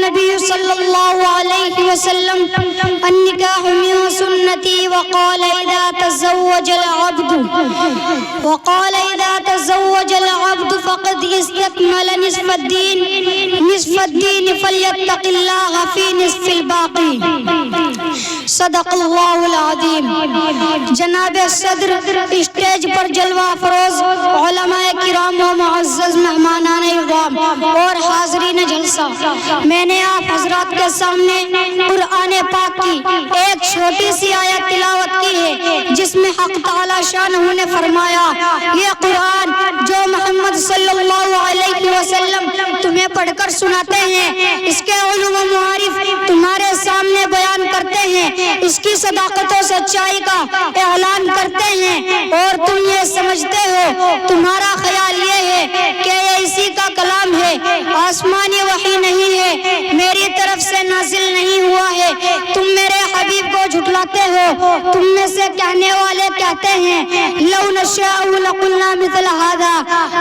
النبي صلى الله عليه وسلم النكاح من سنتي وقال إذا تزوج العبد فقد استكمل نصف الدين فليتق الله في نصف الباقي. صدق اللہ العظیم. جناب صدر اسٹیج پر جلوہ افروز علماء کرام و معزز مہمانان اکرام اور حاضرین جلسہ، میں نے آپ حضرات کے سامنے قرآن پاک کی ایک چھوٹی سی آیت تلاوت کی ہے جس میں حق تعالی شانہ نے فرمایا یہ قرآن جو محمد صلی اللہ علیہ وسلم تمہیں پڑھ کر سناتے ہیں، اس کے علوم و معارف تمہارے سامنے بیان کرتے ہیں، اس کی صداقت و سچائی کا اعلان کرتے ہیں اور تم یہ سمجھتے ہو، تمہارا خیال یہ ہے کہ یہ اسی کا کلام ہے، آسمانی وحی نہیں ہے، میری طرف سے نازل نہیں ہوا ہے. تم میرے حبیب کو جھٹلاتے ہو. تم میں سے کہنے والے کہتے ہیں لو نشاء لقلنا مثل هذا،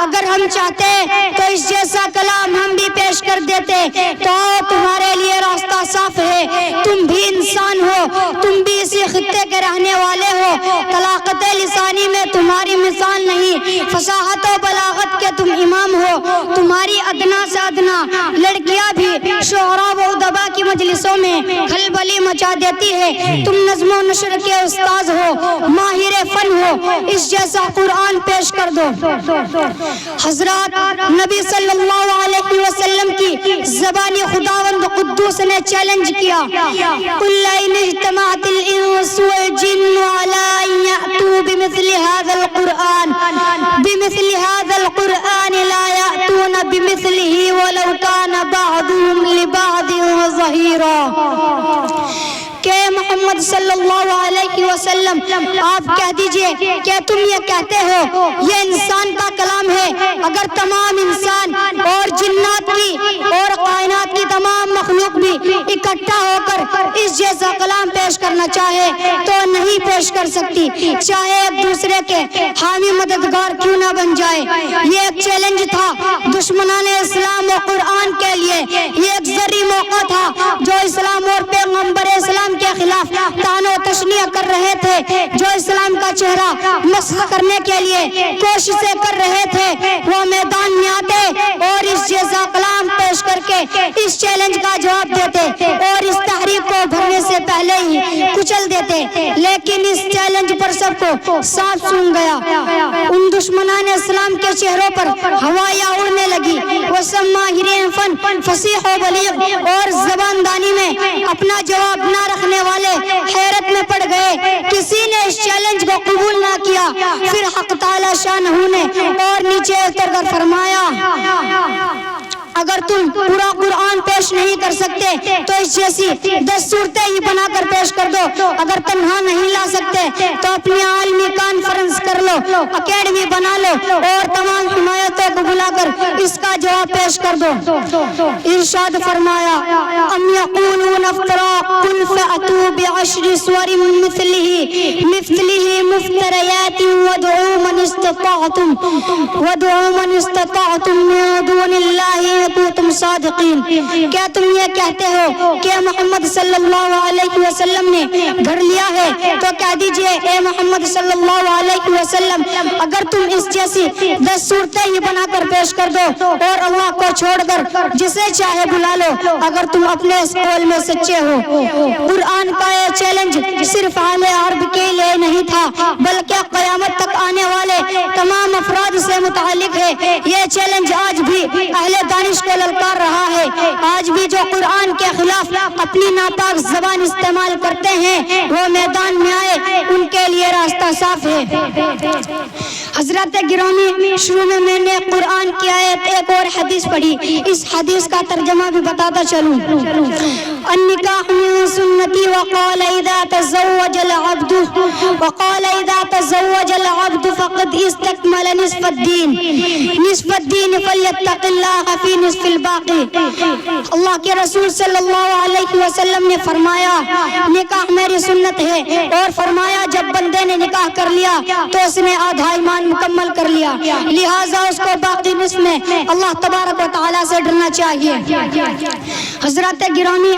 اگر ہم چاہتے تو اس جیسا کلام ہم بھی پیش کر دیتے. تو تمہارے لیے راستہ صاف ہے، تم بھی انسان ہو، تم بھی اسی خطے کے رہنے والے ہو. طلاقت لسانی میں تمہاری مثال نہیں، فصاحت و بلاغت کے تم امام ہو. تمہاری ادنا سے ادنا لڑکیاں بھی شعراء و ادباء کی مجلسوں میں کھلبلی مچا دیتی ہے. تم نظم و نشر کے استاذ ہو، ماہر فن ہو، اس جیسا قرآن پیش کر دو. حضرات نبی صلی اللہ علیہ وسلم کی زبانی خداوند قدوس نے چیلنج کیا، قل ان اجتمعت الانس والجن على ان يأتوا بمثل هذا القرآن لا يأتون بمثله ولو كان بعضهم لبعض ظهيرا. کہ محمد صلی اللہ علیہ وسلم آپ کہہ دیجئے کہ تم یہ کہتے ہو یہ انسان کا کلام ہے. اگر تمام انسان اور جنات کی اور کائنات کی تمام مخلوق بھی اکٹھا ہو کر اس جیسا کلام پیش کرنا چاہے تو نہیں پیش کر سکتی، چاہے ایک دوسرے کے حامی مددگار کیوں نہ بن جائے. یہ ایک چیلنج تھا دشمنان اسلام و قرآن کے لیے. یہ ایک ذری موقع تھا جو اسلام اور پیغمبر اسلام کے خلاف طعن و تشنیع کر رہے تھے، جو اسلام کا چہرہ مسخ کرنے کے لیے کوششیں کر رہے تھے، وہ میدان میں آتے اور اس جیسا کلام پیش کر کے اس چیلنج کا جواب دیتے اور اس تحریک کو بھرنے سے پہلے ہی کچل دیتے. لیکن اس چیلنج پر سب کو سانپ سونگ گیا. ان دشمنان اسلام کے چہروں پر ہوائیاں اڑنے لگی. وہ سب ماہرین فن، فصیح و بلیغ اور زبان دانی میں اپنا جواب نہ رکھنے والے حیرت میں پڑ گئے. کسی نے اس چیلنج کو قبول نہ کیا. پھر حق تعالی شانہ نے اور نیچے اتر کر فرمایا اگر تم پورا قرآن پیش نہیں کر سکتے تو اس جیسی 10 صورتیں ہی بنا کر پیش کر دو. اگر تنہا نہیں لا سکتے تو اپنی عالمی کانفرنس کر لو، اکیڈمی بنا لو اور تمام حمایتوں کو بلا کر اس کا جواب پیش کر دو. ارشاد فرمایا ام یقولون افترا قل فأتوا بعشر سور مثله مفتریات وادعوا من استطعتم من دون اللہ تم صادقین. کیا تم یہ کہتے ہو کہ محمد صلی اللہ علیہ وسلم نے گھڑ لیا ہے؟ تو کہہ دیجئے اے محمد صلی اللہ علیہ وسلم اگر تم اس جیسی 10 صورتیں ہی بنا کر پیش کر دو اور اللہ کو چھوڑ کر جسے چاہے بلا لو اگر تم اپنے اس قول میں سچے ہو. قرآن کا یہ چیلنج صرف اہل عرب کے لیے نہیں تھا بلکہ قیامت تک آنے والے تمام افراد سے متعلق ہے. یہ چیلنج آج بھی اہل دانش کو للکار رہا ہے. آج بھی جو قرآن کے خلاف اپنی ناپاک زبان استعمال کرتے ہیں وہ میدان میں آئے، ان کے لیے راستہ صاف ہے. حضرت گرامی شروع میں نے قرآن کی آیت ایک اور حدیث پڑھی. اس حدیث کا ترجمہ بھی بتاتا چلوں. النکاح من سنتی وقال اذا تزوج العبد فقد استکمل نصف الدین فلیتق اللہ فی نصف الباقی. اللہ کے رسول صلی اللہ علیہ وسلم نے فرمایا نکاح میری سنت ہے، اور فرمایا جب بندے نے نکاح کر لیا تو اس نے آدھا ایمان مکمل کر لیا، لہٰذا اس کو باقی نصف میں اللہ تبارک و تعالیٰ سے ڈرنا چاہیے. حضرات گرامی،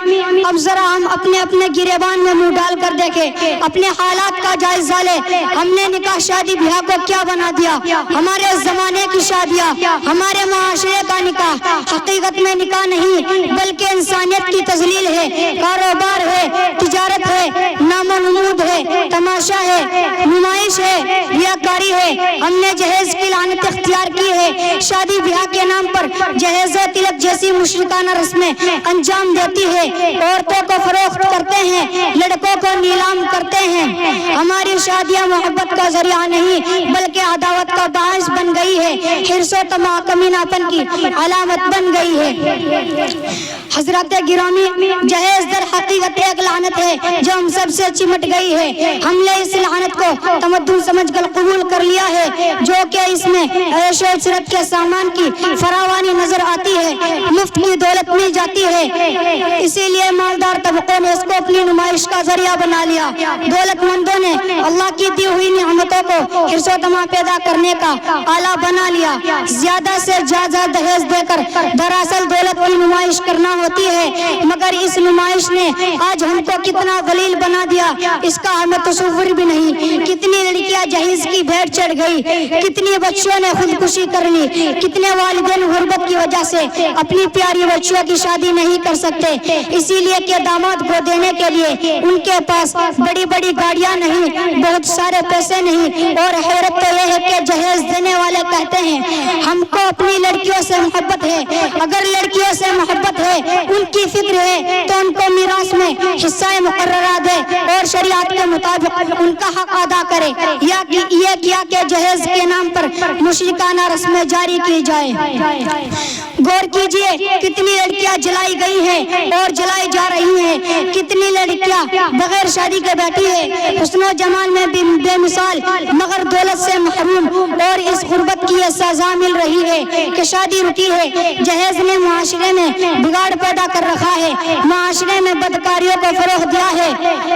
اب ذرا ہم اپنے اپنے گریبان میں منہ ڈال کر دیکھیں، اپنے حالات کا جائزہ لیں. ہم نے نکاح شادی بیاہ کو کیا بنا دیا؟ ہمارے زمانے کی شادیاں، ہمارے معاشرے کا نکاح حقیقت میں نکاح نہیں بلکہ انسانیت کی تذلیل ہے، کاروبار ہے، تجارت ہے، نام و نمود ہے، تماشا ہے، نمائش ہے، ریاکاری ہے. ہم نے جہیز کی لعنت اختیار کی ہے. شادی بیاہ کے نام پر جہیز و تلک جیسی مشرکانہ رسمیں انجام دیتی ہے. عورتوں کو فروخت کرتے ہیں، لڑکوں کو نیلام کرتے ہیں. ہماری شادیاں محبت کا ذریعہ نہیں بلکہ عداوت کا باعث بن گئی ہے، حرص و طمع کمینہ پن کی علامت بن گئی ہے. حضرات گرامی، جہیز در حقیقت ایک لعنت ہے جو ہم سب سے چمٹ گئی ہے. ہم نے اس لعنت کو تمدن سمجھ کر قبول کر لیا ہے، جو کہ اس میں عیش و عشرت کے سامان کی فراوانی نظر آتی ہے، مفت کی دولت مل جاتی ہے. اسی لیے مالدار طبقوں نے اس کو اپنی نمائش کا ذریعہ بنا لیا. دولت مندوں نے اللہ کی دی ہوئی نعمتوں کو حرص و طمع پیدا کرنے کا آلہ بنا لیا. زیادہ سے زیادہ دہیز دے کر دراصل دولت کی نمائش کرنا ہوتی ہے، مگر اس نمائش نے آج ہم کو کتنا ذلیل بنا دیا اس کا ہمیں تصور بھی نہیں. کتنی لڑکیاں جہیز کی بھیڑ چڑھ گئی، کتنی بچیوں نے خودکشی کر لی، کتنے والدین غربت کی وجہ سے اپنی پیاری بچیوں کی شادی نہیں کر سکتے، اسی لیے کہ داماد کو دینے کے لیے ان کے پاس بڑی بڑی گاڑیاں نہیں، بہت سارے پیسے نہیں. اور حیرت تو یہ ہے کہ جہیز دینے والے کہتے ہیں ہم کو اپنی لڑکیوں سے محبت ہے. اگر لڑکیوں سے محبت ہے، ان کی فکر ہے تو ان کو میراث میں حصہ مقررہ دے اور شریعت کے مطابق ان کا حق ادا کرے، یا یہ کیا کہ جہیز کے نام پر مشرکانہ رسمیں جاری کی جائے. غور کیجئے کتنی لڑکیاں جلائی گئی ہیں اور جلائی جا رہی ہیں، کتنی لڑکیاں بغیر شادی کے بیٹھی ہیں، حسن و جمال میں بے مثال مگر دولت سے محروم، اور اس غربت کی یہ سزا مل رہی ہے کہ شادی رکی ہے. جہیز نے معاشرے میں بگاڑ پیدا کر رکھا ہے، معاشرے میں بدکاریوں کو فروغ دیا ہے،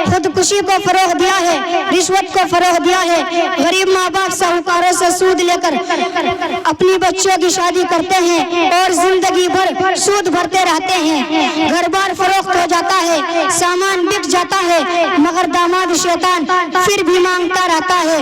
خودکشی کو فروغ دیا ہے، رشوت کو فروغ دیا ہے. غریب ماں باپ ساہوکاروں سے سود لے کر اپنی بچوں کی شادی کرتے ہیں اور زندگی بھر سود بھرتے رہتے ہیں. گھر بار فروخت ہو جاتا ہے، سامان بک جاتا ہے، مگر داماد شیطان پھر بھی مانگتا رہتا ہے.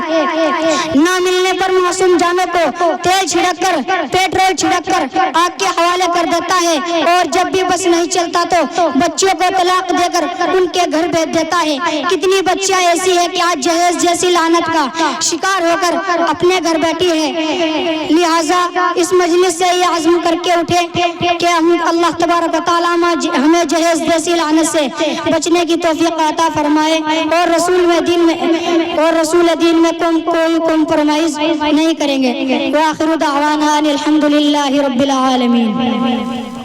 نہ ملنے پر معصوم جانوں کو تیل چھڑک کر، پیٹرول چھڑک کر آگ کے حوالے کر دیتا ہے، اور جب بھی بس نہیں چلتا تو بچوں کو طلاق دے کر ان کے گھر بھیج دیتا ہے. کتنی بچیاں ایسی ہیں کہ آج جہیز جیسی لعنت کا شکار ہو کر اپنے گھر بیٹھی ہے. لہٰذا اس مجلس سے یہ عزم کر کے اٹھے کہ ہم اللہ تبارک و تعالیٰ ہمیں جہیز جیسی لعنت سے بچنے کی توفیق عطا فرمائے، اور رسول دین میں کوئی کمپرومائز نہیں کریں گے. وآخر دعوانا الحمد للہ رب العالمین.